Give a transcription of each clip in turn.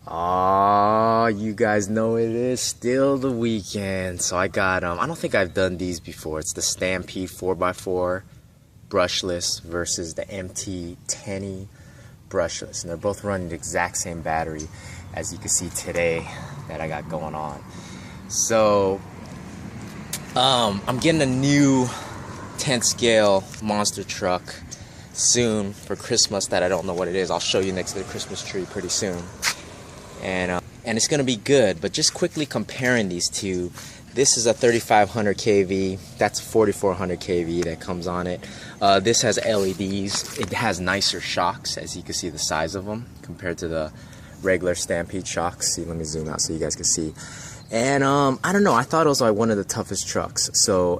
Oh, you guys know it is still the weekend. So I got, I don't think I've done these before. It's the Stampede 4x4 brushless versus the MT10E brushless. And they're both running the exact same battery as you can see today that I got going on. So, I'm getting a new 10th scale monster truck soon for Christmas that I don't know what it is. I'll show you next to the Christmas tree pretty soon. And it's gonna be good, but just quickly comparing these two, this is a 3500 kV, that's 4400 kV that comes on it. This has LEDs, it has nicer shocks, as you can see the size of them compared to the regular Stampede shocks. See, let me zoom out so you guys can see. And I don't know, I thought it was like one of the toughest trucks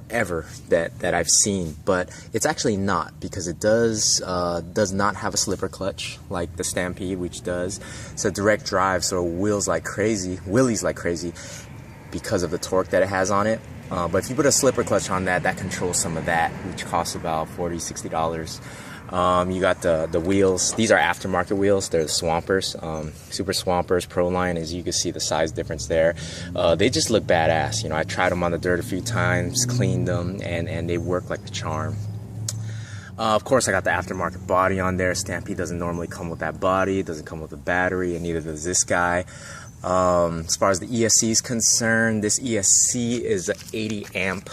ever that I've seen, but it's actually not, because it does not have a slipper clutch like the Stampede, which does. It's a direct drive, so it wheelies like crazy because of the torque that it has on it. But if you put a slipper clutch on that, that controls some of that, which costs about $40–60. You got the wheels. These are aftermarket wheels. They're the Swampers, Super Swampers, Pro Line. As you can see the size difference there. They just look badass. You know, I tried them on the dirt a few times, cleaned them, and they work like a charm. Of course, I got the aftermarket body on there. Stampede doesn't normally come with that body. It doesn't come with a battery, and neither does this guy. As far as the ESC is concerned, this ESC is an 80 amp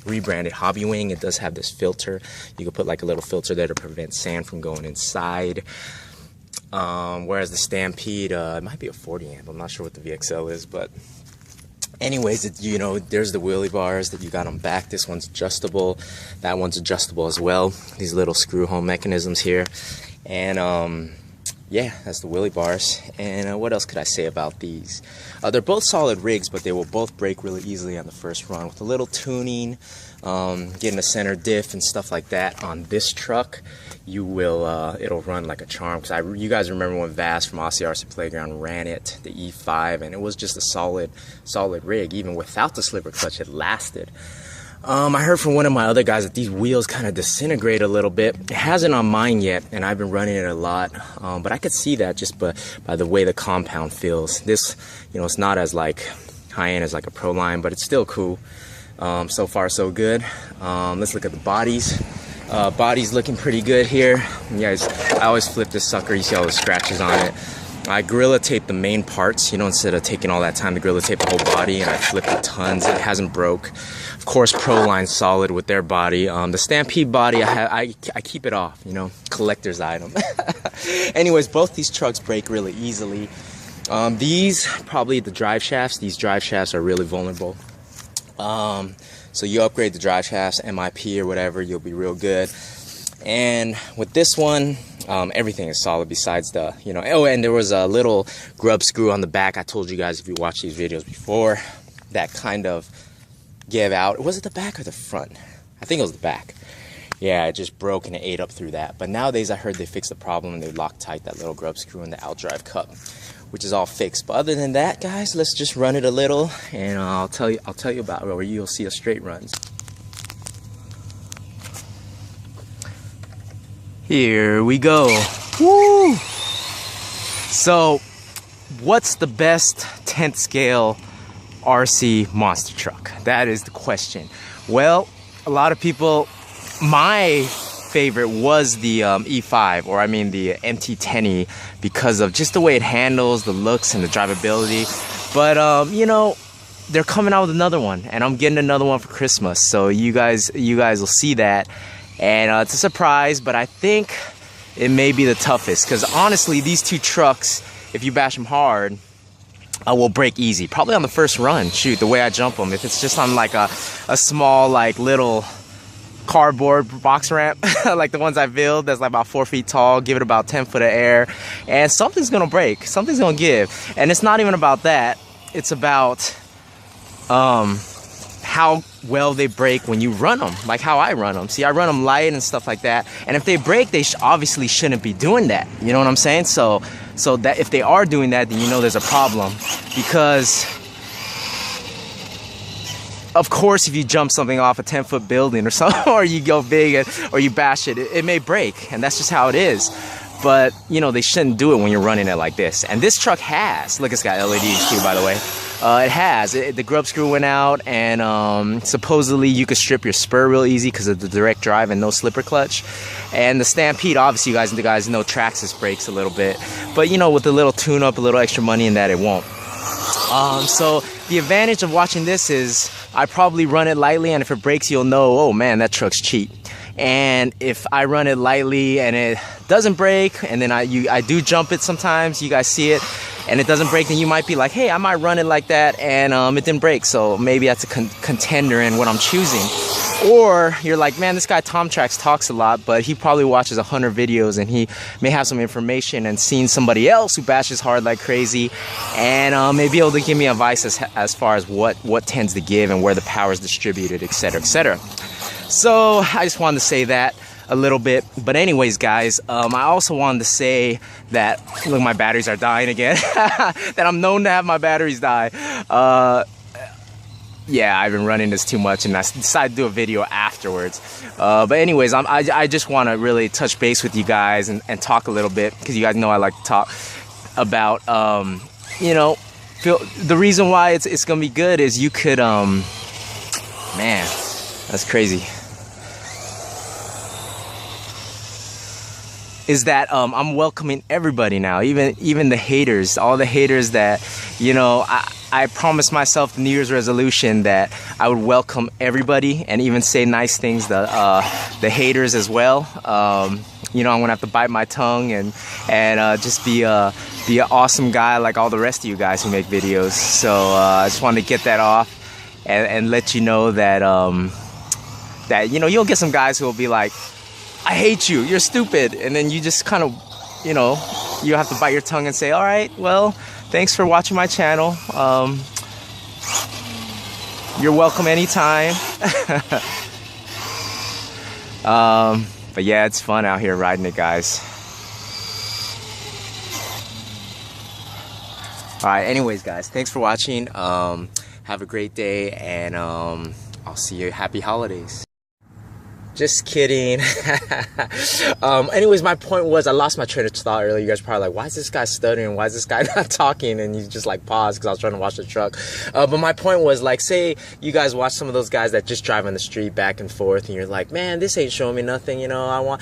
rebranded Hobby Wing. It does have this filter. You can put like a little filter there to prevent sand from going inside. Whereas the Stampede, it might be a 40 amp. I'm not sure what the VXL is, but anyways, you know, there's the wheelie bars that you got on back. This one's adjustable. That one's adjustable as well. These little screw home mechanisms here. And yeah, that's the wheelie bars. And what else could I say about these? They're both solid rigs, but they will both break really easily on the first run. With a little tuning, getting a center diff and stuff like that on this truck, you will it'll run like a charm. Because you guys remember when Vass from Aussie RC Playground ran it, the E5, and it was just a solid rig. Even without the slipper clutch, it lasted. I heard from one of my other guys that these wheels kind of disintegrate a little bit. It hasn't on mine yet, and I've been running it a lot, but I could see that just by the way the compound feels. This, you know, it's not as like high-end as like a Pro Line, but it's still cool. So far, so good. Let's look at the bodies. Body's looking pretty good here. You guys, I always flip this sucker. You see all the scratches on it. I Gorilla Tape the main parts, you know, instead of taking all that time to Gorilla Tape the whole body, and I flipped it tons. It hasn't broke. Of course, Pro Line's solid with their body. The Stampede body, I keep it off, you know, collector's item. Anyways, both these trucks break really easily. These, probably the drive shafts, these drive shafts are really vulnerable. So you upgrade the drive shafts, MIP or whatever, you'll be real good. And with this one, everything is solid besides the, you know, oh, and there was a little grub screw on the back. I told you guys if you watched these videos before, that kind of gave out. Was it the back or the front? I think it was the back. Yeah, it just broke and it ate up through that. But nowadays I heard they fixed the problem and they locked tight that little grub screw in the outdrive cup, which is all fixed. But other than that, guys, let's just run it a little, and I'll tell you about where you'll see a straight runs. Here we go. Woo! So, what's the best 10th scale RC monster truck? That is the question. Well, a lot of people, my favorite was the E5, or I mean the MT10E, because of just the way it handles, the looks and the drivability. But you know, they're coming out with another one, and I'm getting another one for Christmas. So you guys will see that. And it's a surprise, but I think it may be the toughest, because honestly, these two trucks, if you bash them hard, will break easy. Probably on the first run. Shoot, the way I jump them. If it's just on like a small, like little cardboard box ramp, like the ones I build, that's like about 4 feet tall, give it about 10 foot of air, and something's gonna break. Something's gonna give. And it's not even about that. It's about how well they break when you run them, like how I run them. See, I run them light and stuff like that, and if they break, they obviously shouldn't be doing that. You know what I'm saying? So that if they are doing that, then you know there's a problem. Because of course, if you jump something off a 10-foot building or something, or you go big or you bash it, it may break, and that's just how it is. but you know, they shouldn't do it when you're running it like this. And this truck has, look, it's got LEDs too, by the way. It has. The grub screw went out, and supposedly you could strip your spur real easy because of the direct drive and no slipper clutch. And the Stampede, obviously you guys know Traxxas brakes a little bit, but you know, with a little tune-up, a little extra money in that, it won't. So the advantage of watching this is I probably run it lightly, and if it breaks, you'll know, oh man, that truck's cheap. And if I run it lightly and it doesn't break, and then I do jump it sometimes, you guys see it, and it doesn't break, then you might be like, hey, I might run it like that, and it didn't break, so maybe that's a contender in what I'm choosing. Or you're like, man, this guy Tom Trax talks a lot, but he probably watches 100 videos, and he may have some information and seen somebody else who bashes hard like crazy, and may be able to give me advice as far as what tends to give and where the power is distributed, etc., etc. So I just wanted to say that a little bit. But anyways, guys, I also wanted to say that, look, my batteries are dying again. That I'm known to have my batteries die. Yeah, I've been running this too much, and I decided to do a video afterwards. But anyways, I just want to really touch base with you guys and talk a little bit, because you guys know I like to talk about, you know, the reason why it's gonna be good is you could, man, that's crazy. Is that I'm welcoming everybody now, even the haters, all the haters that, you know, I promised myself the New Year's resolution that I would welcome everybody and even say nice things to the haters as well. You know, I'm gonna have to bite my tongue and just be an awesome guy like all the rest of you guys who make videos. So I just wanted to get that off and let you know that that, you know, you'll get some guys who will be like, I hate you, you're stupid, and then you just kind of, you know, you have to bite your tongue and say, all right, well, thanks for watching my channel. You're welcome anytime. But yeah, it's fun out here riding it, guys. All right, anyways, guys, thanks for watching. Have a great day, and I'll see you. Happy holidays. Just kidding. Anyways, my point was, I lost my train of thought earlier. You guys are probably like, why is this guy stuttering? Why is this guy not talking? And you just like paused because I was trying to watch the truck. But my point was, like, say you guys watch some of those guys that just drive on the street back and forth, and you're like, man, this ain't showing me nothing. You know, I want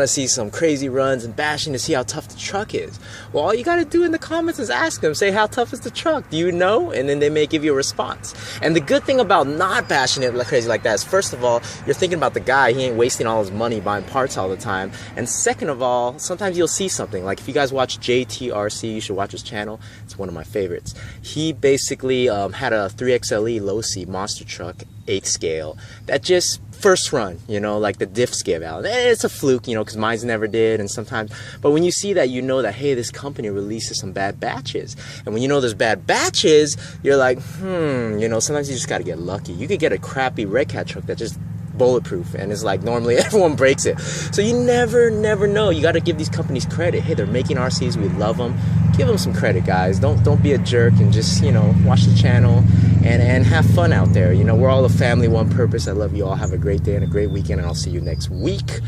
to see some crazy runs and bashing to see how tough the truck is. Well, all you got to do in the comments is ask them, say, how tough is the truck? Do you know? And then they may give you a response. And the good thing about not bashing it like crazy like that is, first of all, you're thinking about the guy. He ain't wasting all his money buying parts all the time. And second of all, sometimes you'll see something. Like if you guys watch JTRC, you should watch his channel. It's one of my favorites. He basically had a 3XLE low C monster truck, 8th scale, that just first run, you know, like the diffs give out. And it's a fluke, you know, because mine's never did. And sometimes, but when you see that, you know that, hey, this company releases some bad batches. And when you know there's bad batches, you're like, you know, sometimes you just got to get lucky. You could get a crappy REDCAT truck that just bulletproof, and it's like normally everyone breaks it. So you never know. You got to give these companies credit. Hey, they're making RCs, we love them. Give them some credit, guys. Don't be a jerk, and just, you know, watch the channel and have fun out there. You know, we're all a family, one purpose. I love you all. Have a great day and a great weekend, and I'll see you next week.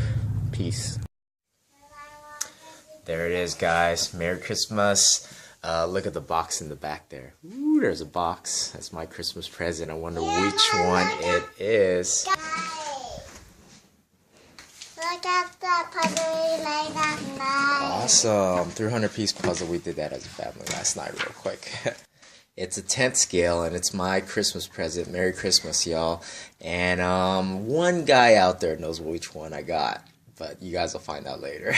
Peace. There it is, guys. Merry Christmas. Look at the box in the back there. Ooh, there's a box. That's my Christmas present. I wonder which one it is. Look at the puzzle right now. Awesome. 300-piece puzzle. We did that as a family last night real quick. It's a 10th scale, and it's my Christmas present. Merry Christmas, y'all. And one guy out there knows which one I got, but you guys will find out later.